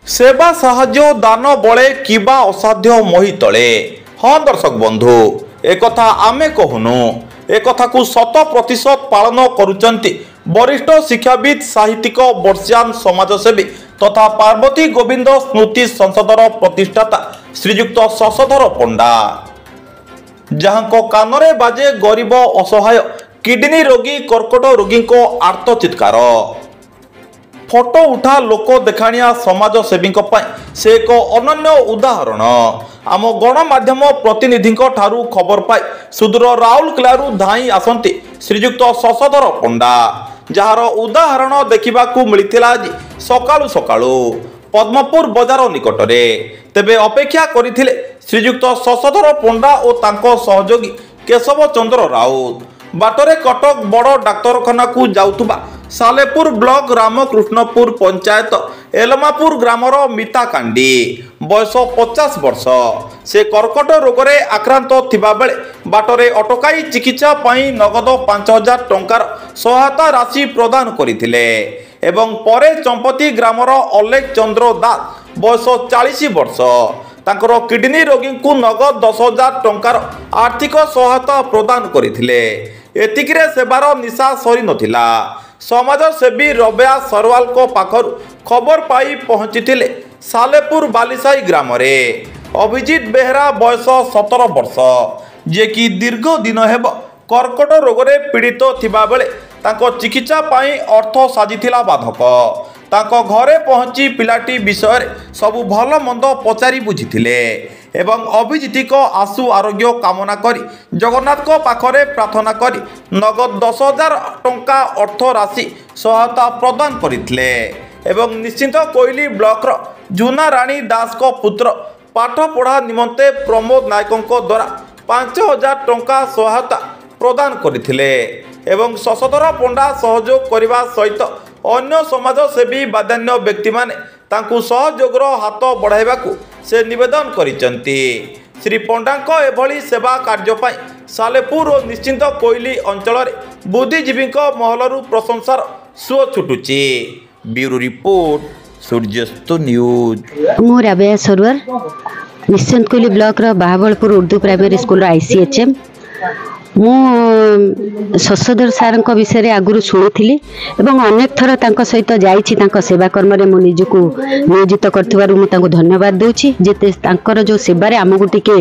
सेवा साहाय्य दान बले किबा असाध्य मोहि तले। हाँ दर्शक बंधु, एक कथा आमे कहूनु, एक कथा को 100% पालन करुचंती वरिष्ठ शिक्षाविद साहित्यिक वर्षियान समाजसेवी तथा पार्वती गोविंद स्मृति संसदर प्रतिष्ठाता श्रीजुक्त शशधर पंडा, जहां कानरे बाजे गरीब असहाय किडनी रोगी कर्कट रोगी को आर्त चित्कार। फोटो उठा लोक देखाणिया समाजसेवी से एक अनन्य उदाहरण। आम गणमाध्यम प्रतिनिधि ठारू खबर पाई सुदूर राउरकेला धाई आसती श्रीजुक्त शशधर पंडा, जार उदाहरण देखा मिलता आज सकाळु सकाळु पद्मपुर बजार निकटरे। तेबे अपेक्षा करथिले श्रीजुक्त शशधर पंडा और तांको सहयोगी केशव चंद्र राउत बाटरे कटक बड़ डाक्तरखाना को जाउतुबा सालेपुर ब्लॉक रामकृष्णपुर पंचायत एलमापुर ग्रामर मिता कांडी बयस 50 वर्ष से कर्कट रोगरे आक्रांत थिबा बेले बाटरे अटकाई चिकित्सा पाई नगद 5000 टंकार सहायता राशि प्रदान करथिले एवं परे चंपती ग्रामर अलेख चंद्र दास बयस 40 वर्ष तांकर किडनी रोगी को नगद 10,000 टंकार आर्थिक सहायता प्रदान करथिले। एतिकिरे सेवार निशा सरी नथिला। समाजसेवी रब्या सरवाल को पाखर खबर पाई पहुंची सालेपुर बालीसाई ग्राम रे अभिजीत बेहरा बयस 17 वर्ष जे कि दीर्घ दिन हेब कर्कट रोगरे पीड़ित थिबा बेले तांको चिकित्सा पाई अर्थ साजिथिला बाधक। तांको घरे पहुंची पिलाटी विषय सबु भल मंद पचारि बुझिथिले एवं अभिजीत को आशु आरोग्य कामना करी जगन्नाथ को पाखरे प्रार्थना करी नगद 10,000 टंका अर्थ राशि सहायता प्रदान करथिले एवं निश्चिंत कोइली ब्लॉक जुना राणी दास को पुत्र पाठ पढ़ा निमंते प्रमोद नायकों द्वारा 5,000 टंका सहायता प्रदान करथिले एवं शशधर पंडा सहयोग करने सहित अन्य समाजसेवी बाधान्य व्यक्ति माने तांकु सहयोगर हाथ बढ़ाइबा से निवेदन करिसंती। श्री पंडांको एभली सेवा कार्य पाई सालेपुर और निश्चिंत कोइली अंचल बुद्धिजीवी महलरू प्रशंसार सुओ छुटुची। Bureau report Suryast news. मु राबिया सरवर निश्चिंत कोइली ब्लॉक रो Bahabalpur Urdu primary school ICHM मु शशधर सार विषय आगुरी शुणुली एवं अनेक थर सहित जाइए सेवा कर्म में मो निजक नियोजित कर धन्यवाद दूची जेते जो सेवारे आमको टिके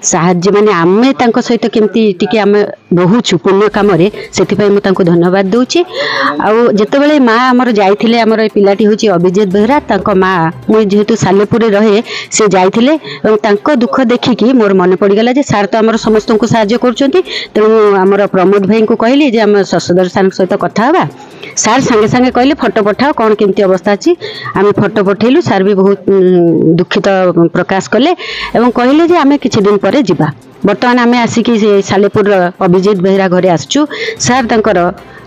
साहाय्य माने आमे सहित केमती आम रोचु पुण्य कम से धन्यवाद दूची। आउ जितेबाला माँ आमर जाइए आमर पिलाटी हूँ अभिजीत बेहरा माँ मुझे जेहेतु सालेपुर रहे से जाइए दुख देखिकी मोर मन पड़गला सार तो आम समस्त को साहाय्य कर तेणु आमर प्रमोद भाई को कहली जे आम शशधर सार सहित कथा हवा। सार संगे संगे कहले फोटो पठाओ कौन केमती अवस्था अच्छी आम फोटो पठेलु। सार भी बहुत दुखित प्रकाश कले एवं कहले जे आम किछि दिन पर जिबा। बर्तमान आम आसिकी सालेपुर अभिजीत बेहरा घरे आसचु। सार तांकर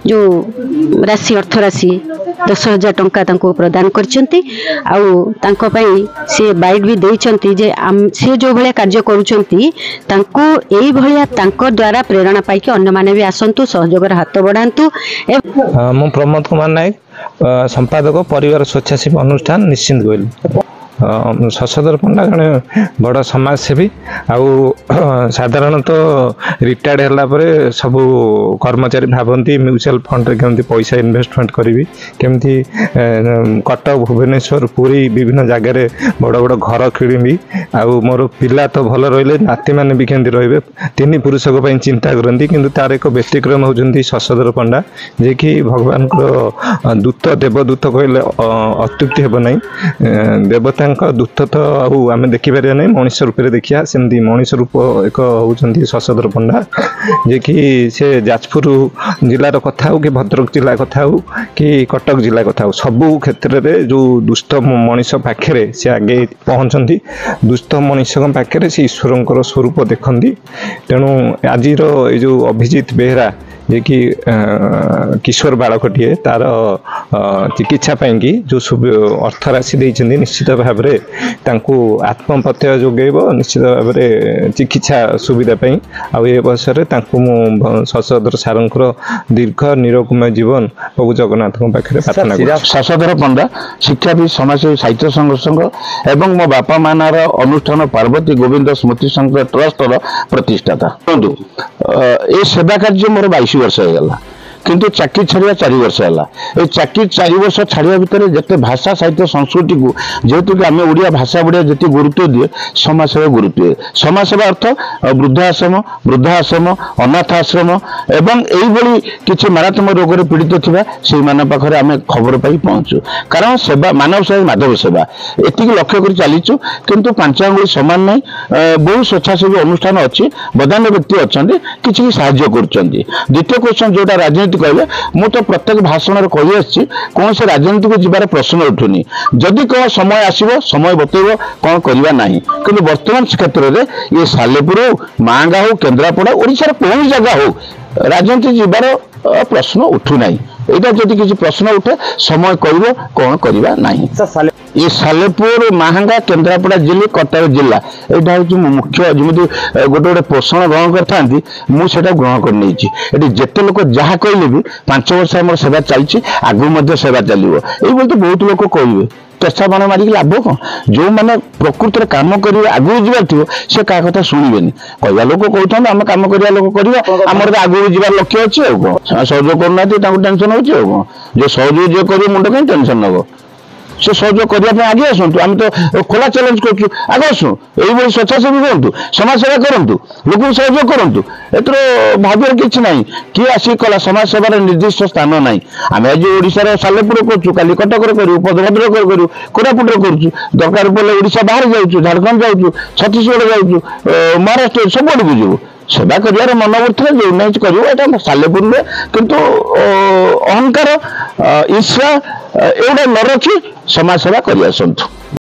जो राशि अर्थ राशि 10,000 टंका प्रदान करछंती आउ तांको पई से बाइट भी देइछंती जे से जो भले कार्य करूछंती तांको एई भलिया तांको द्वारा प्रेरणा पाई कि अन्य माने भी आसंतु सहयोगर हाथ बढ़ांतु। मु प्रमोद कुमार नायक संपादक परिवार स्वेच्छासेवी अनुष्ठान निश्चिंत गोयल। शशधर पंडा जड़े बड़ समाजसेवी आउ साधारणतः रिटायर्ड है सब कर्मचारी भावती म्यूचुअल फंड रे केमती पैसा इन्वेस्टमेंट करी केमती कटक भुवनेश्वर पुरी विभिन्न जगार बड़ बड़ घर किणी आउ मोर पिला तो भल रही नाती मैंने भी केमती रे 3 पुरुषों चिंता करती किंतु तार एक व्यतिक्रम होती शशधर पंडा जे कि भगवान को दूत देवदूत कहले अत्युक्ति हेब नहीं। देवता दूत तो आम देखिपर ना मनीष रूप से देखिया सेमती मनीष रूप एक होती शशधर पंडा जे कि से जाजपुर जिलार कथा हो कि भद्रक जिला कथा हो कि कटक जिला कथा हो सबू क्षेत्र में जो दुष्ट मनीष पाखे से आगे पहुँचती दुष्ट मनीष पाखे से ईश्वर स्वरूप देखती। तेणु आज जो अभिजीत बेहरा जे कि किशोर बालकटीए तार चिकित्सा पाई जो अर्थ राशि देइछन्ती निश्चित भाव में आत्मप्रत्यय जोगेब निश्चित भाव में चिकित्सा सुविधा पाई आउ अवसर शशधर सारंकर दीर्घ निरकुमय जीवन प्रभु जगन्नाथ पाखे प्रार्थना कर। शशधर पंडा शिक्षाविद समाजसेवी साहित्य संघ एवं मो बापा मानार अनुष्ठान पार्वती गोविंद स्मृति संघ ट्रस्टर प्रतिष्ठाता। ए सेवा कार्य मोर 22 वर्ष होगा किंतु चाकरी छाड़ा 4 वर्ष है। चाकरी 4 वर्ष छाड़ा भितर जिते भाषा साहित्य संस्कृति को जेहेतु कि आम ओडिया भाषा बढ़िया जी गुरुत्व दिए समाजसेवा गुरुत्व दिए। समाजसेवा अर्थ वृद्धाश्रम अनाथ आश्रम एवं यही किसी मारात्मक रोग पीड़ित थिबा से पाखे आम खबर पाई पहुँचू कारण सेवा मानव सेवा माधव सेवा एति लक्ष्य कर चलीचु किंतु 5 आंगुली सामान ना बहुत स्वेच्छासेवी अनुष्ठान अच्छी बदान्य व्यक्ति अच्छा किसी साहाय्य कर। द्वितीय क्वेश्चन जोटा राजनीति कहले मु तो प्रत्येक भाषण कही आसी कौन से राजनीति को जीवार प्रश्न उठुनी जदि कौन समय आसो समय बतैब कौन करवा ना कि वर्तमान क्षेत्र में ये सालेपुर हो मांगा हो केन्द्रापड़ा ओडिशार कौन जगह हो राजनीति जीवार प्रश्न उठुना यहाँ जदि किसी प्रश्न उठे समय कह कौन करवा ना। ये सालेपुर माहांगा केन्द्रापड़ा जिले कटक जिला यहाँ हूँ मुख्य जमी गोटे गोटे पोषण ग्रहण करते मुझे ग्रहण कर जिते लोक जहाँ कहले भी 5 वर्ष आम सेवा चलती आगू सेवा चलो ये तो बहुत लोग कहे चेष्टा बाण मारिक लाभ कौन जो मैंने प्रकृत में कम कर आगू जीवार थो सी क्या कथा शुणवे कहवा लोक कहते आम कम करवा लोक कर आमर तो आगू जीवार लक्ष्य अच्छी कौन सहयोग करना टेंशन हो कौन जो सहयोग जो कर मुंड कहीं टेंशन नब से सहयोग करने आगे आसतु आम तो खोला चैलेंज करूँ आगे आसू यही स्वेच्छासेवी करूँ समाज सेवा करूँ लोक सहयोग करूँ एथर भाग्य किसी ना किए आसिक कला समाज सेवार निर्दिष्ट स्थान ना आम आज ओडिशार सालेपुर करूँ काली कटक करूँ पदभद्रक करूँ कोरापुट करूँ दरकार पड़े ओडिशा बाहर जाऊँ झारखंड जाऊँ छत्तीसगढ़ जाऊँ महाराष्ट्र सब आड़ को जीव सेवा कर मनोवृत्ति जो ना कर सालेपुर में किंतु अहंकार ईर्ष्या एवं न रखी समाज सेवा कर।